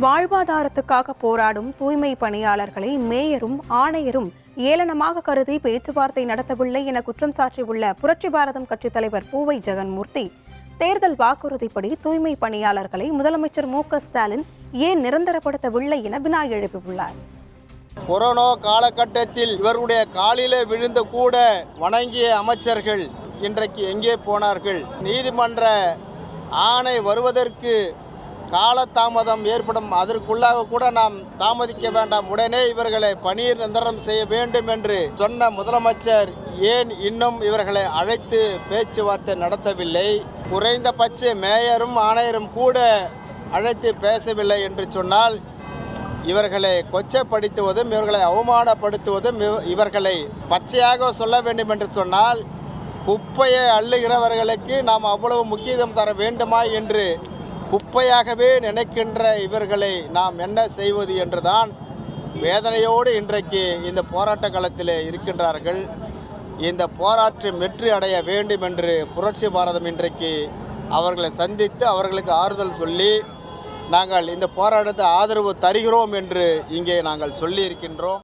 வாழ்வாதாரத்துக்காக போராடும் தூய்மை பணியாளர்களை மேயரும் ஆணையரும் ஏளனமாக கருதி பேச்சுவார்த்தை நடத்தவில்லை என குற்றம் சாட்டியுள்ள புரட்சி பாரதம் கட்சித் தலைவர் பூவை ஜெகன்மூர்த்தி, தேர்தல் வாக்குறுதிப்படி தூய்மை பணியாளர்களை முதலமைச்சர் மு.க.ஸ்டாலின் ஏன் நிரந்தரப்படுத்தவில்லை என வினா எழுப்பியுள்ளார். கொரோனா காலகட்டத்தில் இவருடைய காலிலே விழுந்து கூட வணங்கிய அமைச்சர்கள் இன்றைக்கு எங்கே போனார்கள்? நீதிமன்ற ஆணை வருவதற்கு காலதாமதம் ஏற்படும், அதற்குள்ளாக கூட நாம் தாமதிக்க வேண்டாம், உடனே இவர்களை பணியில் நிரந்தரம் செய்ய வேண்டும் என்று சொன்ன முதலமைச்சர் ஏன் இன்னும் இவர்களை அழைத்து பேச்சுவார்த்தை நடத்தவில்லை? குறைந்தபட்ச மேயரும் ஆணையரும் கூட அழைத்து பேசவில்லை என்று சொன்னால் இவர்களை கொச்சைப்படுத்துவதும் இவர்களை அவமானப்படுத்துவதும், இவர்களை பச்சையாக சொல்ல வேண்டும் என்று சொன்னால் குப்பையை அள்ளுகிறவர்களுக்கு நாம் அவ்வளவு முக்கியத்துவம் தர வேண்டுமா என்று குப்பையாகவே நினைக்கின்ற இவர்களை நாம் என்ன செய்வது என்றுதான் வேதனையோடு இன்றைக்கு இந்த போராட்ட களத்தில் இருக்கின்றார்கள். இந்த போராட்டம் வெற்றி அடைய வேண்டும் என்று புரட்சி பாரதம் இன்றைக்கு அவர்களை சந்தித்து அவர்களுக்கு ஆறுதல் சொல்லி நாங்கள் இந்த போராட்டத்தை ஆதரவு தருகிறோம் என்று இங்கே நாங்கள் சொல்லியிருக்கின்றோம்.